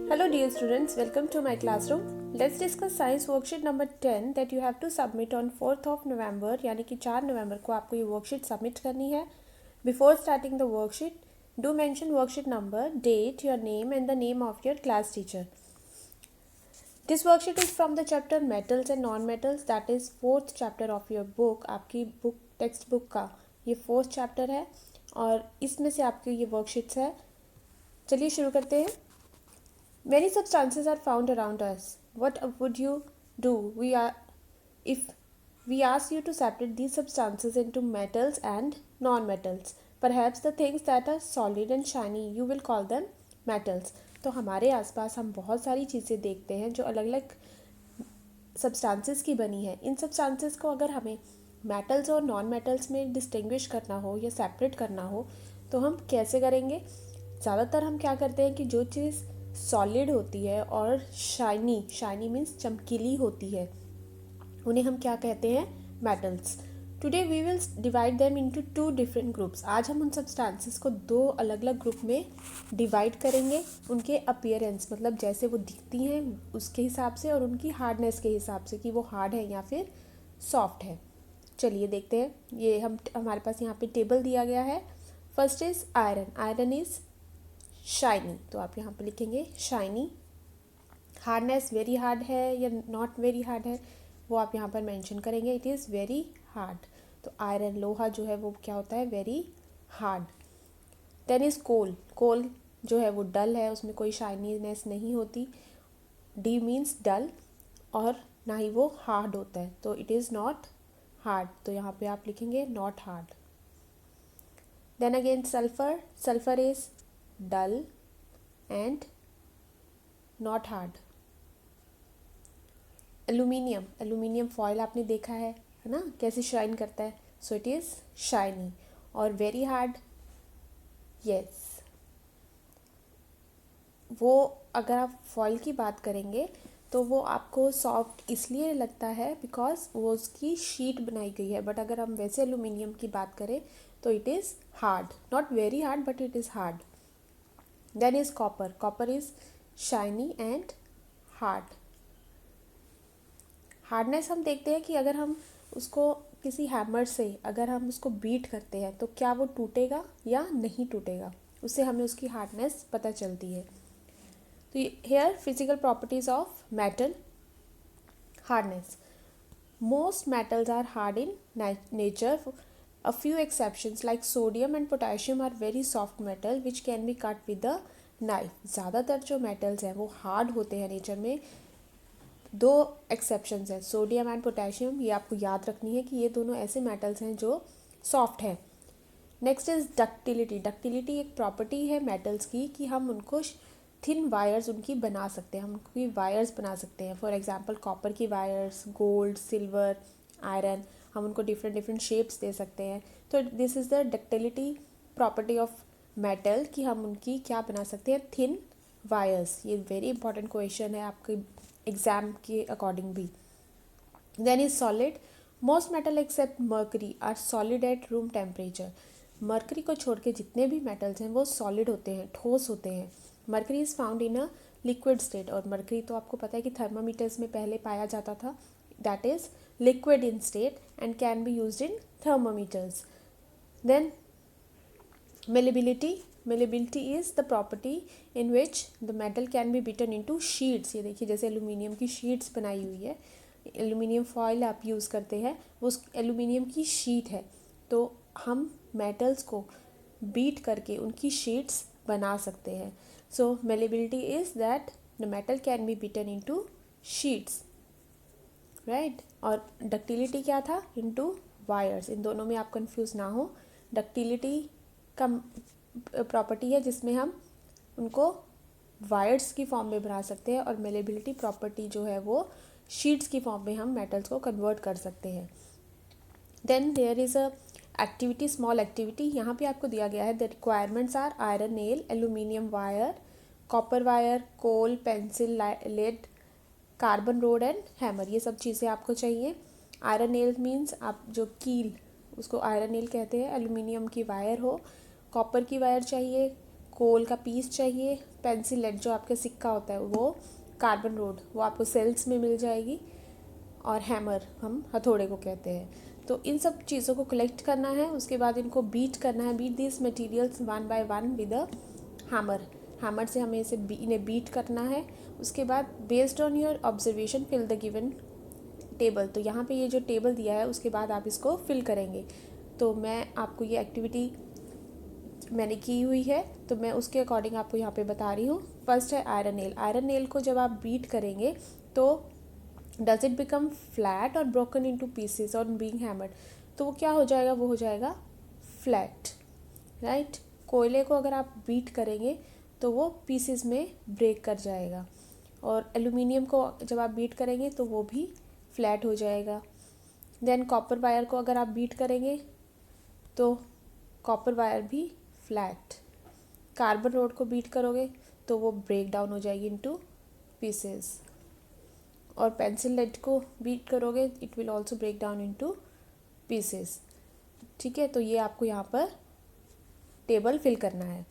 Hello dear students, welcome to my classroom. Let's discuss science worksheet number 10 that you have to submit on 4th of November यानी कि 4 नवंबर को आपको ये worksheet submit करनी है. Before starting the worksheet, do mention worksheet number, date, your name and the name of your class teacher. This worksheet is from the chapter metals and non-metals, that is 4th chapter of your book. आपकी book text book का ये 4th chapter है और इसमें से आपकी ये worksheets है. चलिए शुरू करते हैं. Many substances are found around us. What would you do if we ask you to separate these substances into metals and non-metals? Perhaps the things that are solid and shiny, you will call them metals. तो हमारे आसपास हम बहुत सारी चीज़ें देखते हैं जो अलग अलग सब्सटेंसेस की बनी है. इन सब्सटेंसेस को अगर हमें मेटल्स और नॉन मेटल्स में डिस्टिंग्विश करना हो या सेपरेट करना हो तो हम कैसे करेंगे. ज़्यादातर हम क्या करते हैं कि जो चीज़ सॉलिड होती है और शाइनी मीन्स चमकीली होती है उन्हें हम क्या कहते हैं, metals. Today we will divide them into 2 different groups. आज हम उन सब्सटेंसेस को 2 अलग अलग ग्रुप में डिवाइड करेंगे उनके अपीयरेंस मतलब जैसे वो दिखती हैं उसके हिसाब से और उनकी हार्डनेस के हिसाब से कि वो हार्ड है या फिर सॉफ्ट है. चलिए देखते हैं. ये हमारे पास यहाँ पे टेबल दिया गया है. First is iron. Iron is shiny, तो आप यहाँ पे लिखेंगे शाइनी. हार्डनेस वेरी हार्ड है या नॉट वेरी हार्ड है वो आप यहाँ पर मेंशन करेंगे. It is very hard. तो आयरन लोहा जो है वो क्या होता है, वेरी हार्ड. देन इज़ कोल. कोल जो है वो डल है, उसमें कोई शाइनीनेस नहीं होती. डी मीन्स डल और ना ही वो हार्ड होता है, तो इट इज़ नॉट हार्ड. तो यहाँ पे आप लिखेंगे not hard. Then again sulphur. Sulphur is dull and not hard. Aluminium. Aluminium foil आपने देखा है ना कैसे शाइन करता है. सो इट इज़ शाइनी और वेरी हार्ड. यस, वो अगर आप फॉयल की बात करेंगे तो वो आपको सॉफ्ट इसलिए लगता है बिकॉज वो उसकी शीट बनाई गई है. बट अगर हम वैसे एल्यूमिनियम की बात करें तो it is hard. Not very hard but it is hard. Then is copper. Copper is shiny and hard. Hardness हम देखते हैं कि अगर हम उसको किसी हैमर से अगर हम उसको बीट करते हैं तो क्या वो टूटेगा या नहीं टूटेगा, उससे हमें उसकी हार्डनेस पता चलती है. तो here physical properties of metal. Hardness. Most metals are hard in nature. A few exceptions like sodium and potassium are very soft metal which can be cut with a knife. ज़्यादातर जो metals हैं वो hard होते हैं nature में. 2 exceptions हैं, sodium and potassium. ये आपको याद रखनी है कि ये दोनों ऐसे metals हैं जो soft हैं. Next is ductility. डक्टिलिटी एक प्रॉपर्टी है metals की कि हम उनको थिन वायर्स उनकी बना सकते हैं, हम उनकी वायर्स बना सकते हैं. फॉर एग्जाम्पल कॉपर की वायर्स, गोल्ड, सिल्वर, आयरन, हम उनको डिफरेंट शेप्स दे सकते हैं. तो this is the ductility property of metal कि हम उनकी क्या बना सकते हैं, थिन वायर्स. ये वेरी इंपॉर्टेंट क्वेश्चन है आपके एग्जाम के अकॉर्डिंग भी. Then is solid. Most metal except mercury are solid at room temperature. Mercury को छोड़ के जितने भी मेटल्स हैं वो सॉलिड होते हैं, ठोस होते हैं. Mercury is found in a liquid state. और मर्करी तो आपको पता है कि थर्मामीटर्स में पहले पाया जाता था. That is liquid in state and can be used in thermometers. Then malleability. Malleability is the property in which the metal can be beaten into sheets. ये देखिए जैसे एल्यूमिनियम की शीट्स बनाई हुई है, एल्यूमिनियम फॉयल आप यूज़ करते हैं वो उस एल्यूमिनियम की शीट है. तो हम मेटल्स को बीट करके उनकी शीट्स बना सकते हैं. सो malleability is that the metal can be beaten into sheets, right. और डक्टिलिटी क्या था, इनटू वायर्स. इन दोनों में आप कंफ्यूज ना हो. डक्टिलिटी का प्रॉपर्टी है जिसमें हम उनको वायर्स की फॉर्म में बना सकते हैं और मेलेबिलिटी प्रॉपर्टी जो है वो शीट्स की फॉर्म में हम मेटल्स को कन्वर्ट कर सकते हैं. Then there is a activity, small activity. यहाँ पे आपको दिया गया है the requirements are iron nail, aluminium wire, copper wire, coal, pencil, lead, carbon rod and hammer. ये सब चीज़ें आपको चाहिए. आयरन नेल मीन्स आप जो कील उसको आयरन नेल कहते हैं. एल्यूमिनियम की वायर हो, कॉपर की वायर चाहिए, कोल का पीस चाहिए, पेंसिल लेड जो आपका सिक्का होता है वो कार्बन रोड वो आपको सेल्स में मिल जाएगी, और हैमर हम हथौड़े को कहते हैं। तो इन सब चीज़ों को कलेक्ट करना है, उसके बाद इनको बीट करना है, beat this materials one by one with a hammer. Hammer से हमें इन्हें बीट करना है। उसके बाद based on your observation fill the given table. तो यहाँ पे ये जो टेबल दिया है उसके बाद आप इसको फिल करेंगे। तो मैं आपको ये एक्टिविटी मैंने की हुई है, तो मैं उसके अकॉर्डिंग आपको यहाँ पे बता रही हूँ। फर्स्ट है आयरन नेल। आयरन नेल को जब आप बीट करेंगे तो डज इट बिकम फ्लैट और ब्रोकन इनटू पीसेस और बीइंग हैमर्ड, तो वो क्या हो जाएगा, वो हो जाएगा फ्लैट, राइट। कोयले को अगर आप बीट करेंगे तो वो पीसेस में ब्रेक कर जाएगा, और एल्यूमिनियम को जब आप बीट करेंगे तो वो भी फ्लैट हो जाएगा। देन कॉपर वायर को अगर आप बीट करेंगे तो कॉपर वायर भी फ्लैट। कार्बन रोड को बीट करोगे तो वो ब्रेक डाउन हो जाएगी इनटू पीसेस, और पेंसिल लेड को बीट करोगे it will also break down into pieces. ठीक है, तो ये आपको यहाँ पर टेबल फिल करना है।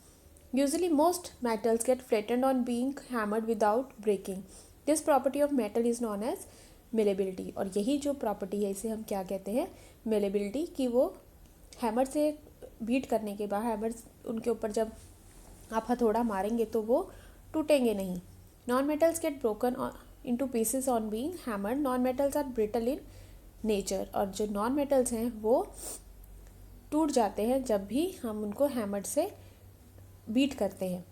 Usually most metals get flattened on being hammered without breaking. This property of metal is known as malleability. और यही जो प्रॉपर्टी है इसे हम क्या कहते हैं, मेलेबिलिटी, कि वो हैमर से बीट करने के बाद हैमर उनके ऊपर जब आप हथौड़ा मारेंगे तो वो टूटेंगे नहीं। Non metals get broken into pieces on being hammered. Non metals are brittle in nature. और जो नॉन मेटल्स हैं वो टूट जाते हैं जब भी हम उनको हैमर्ड से बीट करते हैं।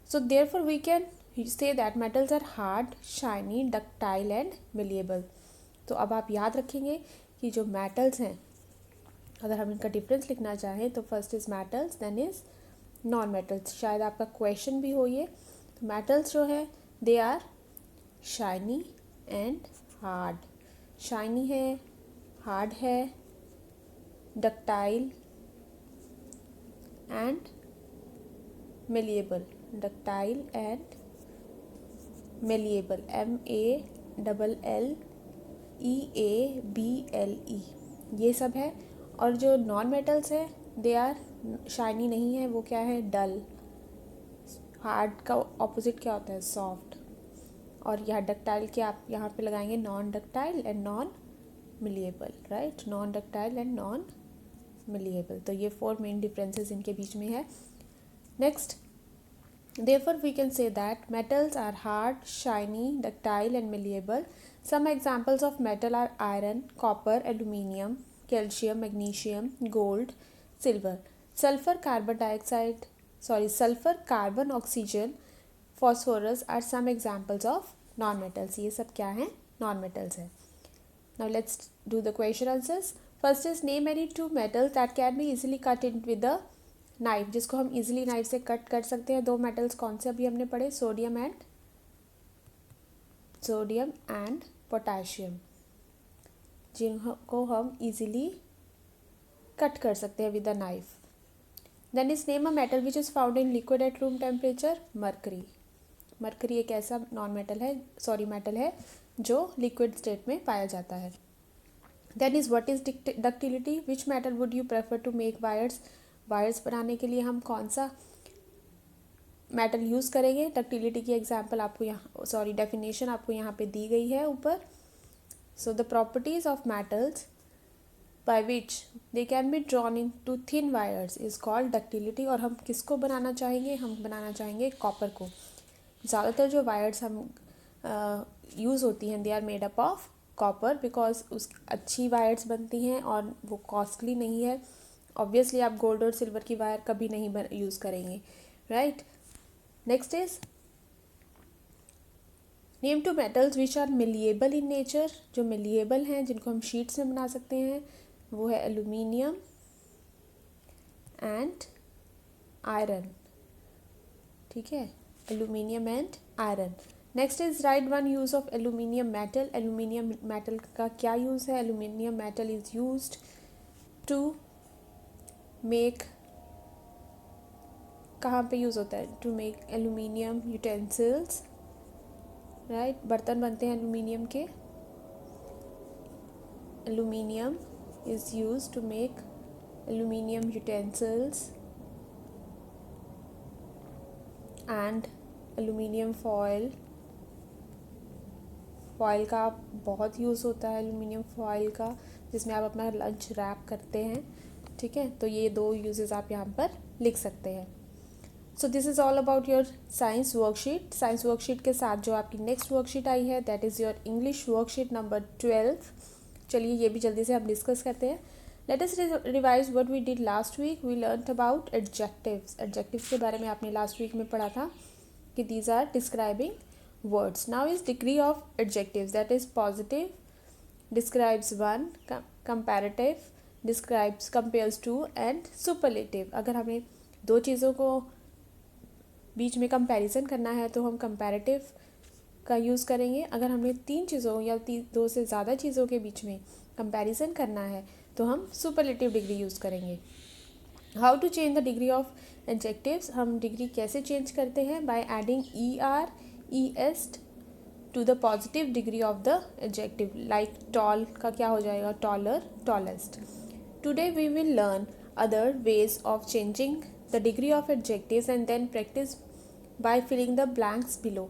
So therefore we can say that metals are hard, shiny, ductile and malleable. तो अब आप याद रखेंगे कि जो मेटल्स हैं, अगर हम इनका डिफरेंस लिखना चाहें तो first is metals, then is non metals. शायद आपका क्वेश्चन भी हो ये। तो मेटल्स जो है they are shiny and hard. Shiny है, हार्ड है, ductile and malleable. Ductile and malleable, MELLEABLE, ये सब है। और जो नॉन मेटल्स है दे आर शाइनी नहीं है, वो क्या है, डल। हार्ड का ऑपोजिट क्या होता है, सॉफ्ट। और यहाँ डक्टाइल के आप यहाँ पे लगाएंगे non ductile and non malleable, right. Non ductile and non malleable, तो ये 4 मेन डिफरेंसेस इनके बीच में है। Next, therefore we can say that metals are hard, shiny, ductile and malleable. Some examples of metal are iron, copper, aluminium, calcium, magnesium, gold, silver. Sulfur, carbon, oxygen, phosphorus are some examples of non-metals. ये सब क्या हैं, non-metals हैं. Now let's do the question answers. First is name any two metals that can be easily cut in with the knife, जिसको हम easily knife से cut कर सकते हैं। 2 मेटल्स कौन से अभी हमने पढ़े, सोडियम एंड पोटेशियम, जिनको हम इजीली कट कर सकते हैं with a knife. Then is name a metal which is found in liquid at room temperature, mercury. Mercury एक ऐसा मेटल है जो लिक्विड स्टेट में पाया जाता है। Then is what is ductility, which metal would you prefer to make wires. Wires बनाने के लिए हम कौन सा मेटल यूज़ करेंगे। डक्टिलिटी की एग्जांपल आपको डेफिनेशन आपको यहाँ पे दी गई है ऊपर। So the properties of metals by which they can be drawn into thin wires is called ductility. और हम किसको बनाना चाहेंगे, हम बनाना चाहेंगे कॉपर को। ज़्यादातर जो वायर्स हम यूज़ होती हैं they are made up of copper, because उस अच्छी वायर्स बनती हैं और वो कॉस्टली नहीं है। ऑब्वियसली आप गोल्ड और सिल्वर की वायर कभी नहीं यूज़ करेंगे, right. Next is name two metals which are malleable in nature. जो मिलिएबल हैं, जिनको हम शीट्स में बना सकते हैं, वो है एल्यूमिनियम एंड आयरन। ठीक है, aluminium and iron. Next is write one use of aluminium metal. Aluminium metal का क्या यूज़ है। Aluminium metal is used to make, कहाँ पे यूज़ होता है, to make aluminium utensils, right. बर्तन बनते हैं एल्यूमिनियम के। Aluminium is used to make aluminium utensils and aluminium foil, foil का बहुत यूज़ होता है, एलुमिनियम फॉयल का, जिसमें आप अपना लंच रैप करते हैं, ठीक है। तो ये 2 यूजेस आप यहाँ पर लिख सकते हैं। So this is all about your science worksheet. Science worksheet के साथ जो आपकी नेक्स्ट वर्कशीट आई है that is your English worksheet number 12। चलिए ये भी जल्दी से हम डिस्कस करते हैं। Let us revise what we did last week. We learned about adjectives. Adjectives के बारे में आपने लास्ट वीक में पढ़ा था कि these are describing words. Now is degree of adjectives, that is positive describes one, comparative describes compares to and superlative. अगर हमें 2 चीज़ों को बीच में कंपैरिजन करना है तो हम कंपैरेटिव का यूज़ करेंगे। अगर हमें 3 चीज़ों या 2 से ज़्यादा चीज़ों के बीच में कंपैरिजन करना है तो हम सुपरलेटिव डिग्री यूज़ करेंगे। How to change the degree of adjectives. हम डिग्री कैसे चेंज करते हैं? By adding est to the positive degree of the adjective. Like tall का क्या हो जाएगा? taller, tallest. Today we will learn other ways of changing the degree of adjectives and then practice by filling the blanks below.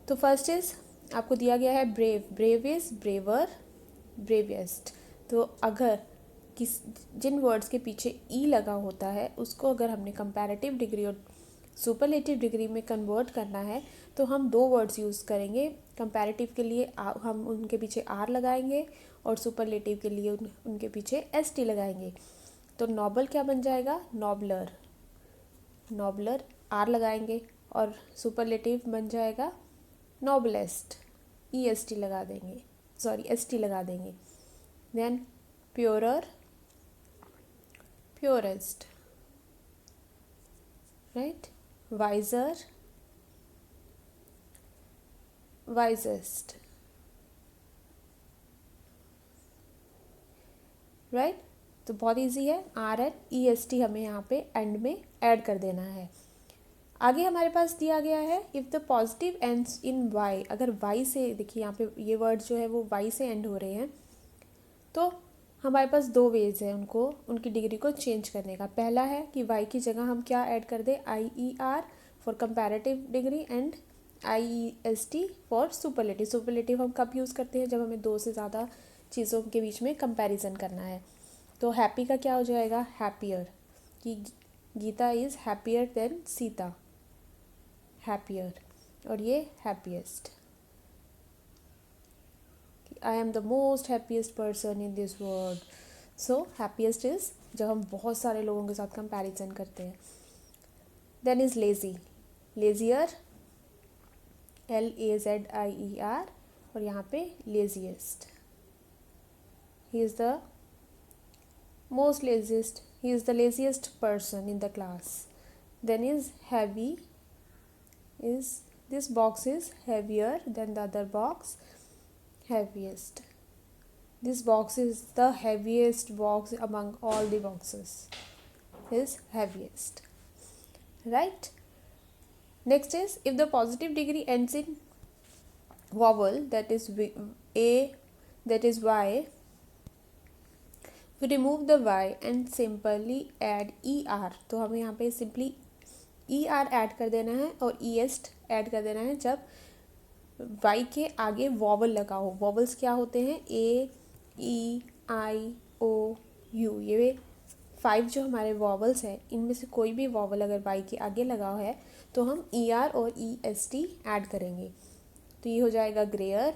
तो first is आपको दिया गया है brave. brave is braver, bravest. तो अगर जिन वर्ड्स के पीछे ई लगा होता है उसको अगर हमने कंपैरेटिव डिग्री और सुपरलेटिव डिग्री में कन्वर्ट करना है तो हम 2 वर्ड्स यूज़ करेंगे। कंपैरेटिव के लिए हम उनके पीछे आर लगाएंगे और सुपरलेटिव के लिए उनके पीछे एस टी लगाएंगे। तो नॉबल क्या बन जाएगा? नॉबलर। नॉबलर आर लगाएंगे और सुपरलेटिव बन जाएगा नॉबलेस्ट, ई एस टी लगा देंगे, सॉरी एस टी लगा देंगे। Then purer, purest, right. wiser, wisest, right. तो बहुत इजी है। R N E S T हमें यहाँ पे एंड में ऐड कर देना है। आगे हमारे पास दिया गया है if the positive ends in Y. अगर वाई से, देखिए यहाँ पे ये वर्ड जो है वो वाई से एंड हो रहे हैं तो हमारे पास 2 वेज है उनको, उनकी डिग्री को चेंज करने का। पहला है कि वाई की जगह हम क्या ऐड कर दें? I E R for comparative degree and I E S T for superlative. Superlative हम कब यूज़ करते हैं? जब हमें 2 से ज़्यादा चीज़ों के बीच में कंपैरिजन करना है। तो हैप्पी का क्या हो जाएगा? हैप्पियर, कि Geeta is happier than Sita, happier. और ये happiest, I am the most happiest person in this world. So happiest is जब हम बहुत सारे लोगों के साथ कंपैरिजन करते हैं। Then is lazy, lazier, LAZIER, और यहाँ पे laziest, he is the most laziest, he is the laziest person in the class. Then is heavy, is this box is heavier than the other box, heaviest. This box is the heaviest box among all the boxes, is heaviest, right? Next is if the positive degree ends in vowel, that is a, that is y, we remove the y and simply add er. तो हमें यहाँ पे simply er add कर देना है और est add कर देना है जब वाई के आगे वॉवल लगा हो। वॉवल्स क्या होते हैं? ए, ई, आई, ओ, यू। ये 5 जो हमारे वॉवल्स हैं इनमें से कोई भी वॉवल अगर वाई के आगे लगा है तो हम ई आर और ई एस टी ऐड करेंगे। तो ये हो जाएगा ग्रेयर।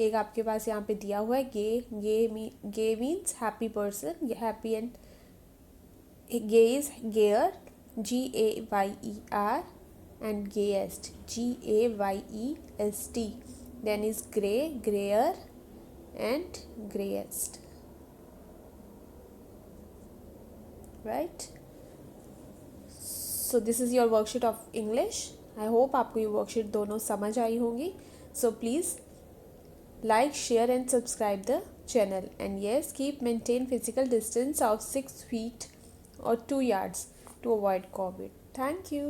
एक आपके पास यहाँ पे दिया हुआ है gay means happy person, happy, and gay is gayer, GAYER, and gayest, GAYEST. Then is gray, grayer, and grayest, right? So this is your worksheet of English. I hope आपको ये worksheet दोनों समझ आई होंगी. So please like, share and subscribe the channel, and yes, maintain physical distance of 6 feet or 2 yards to avoid COVID. Thank you.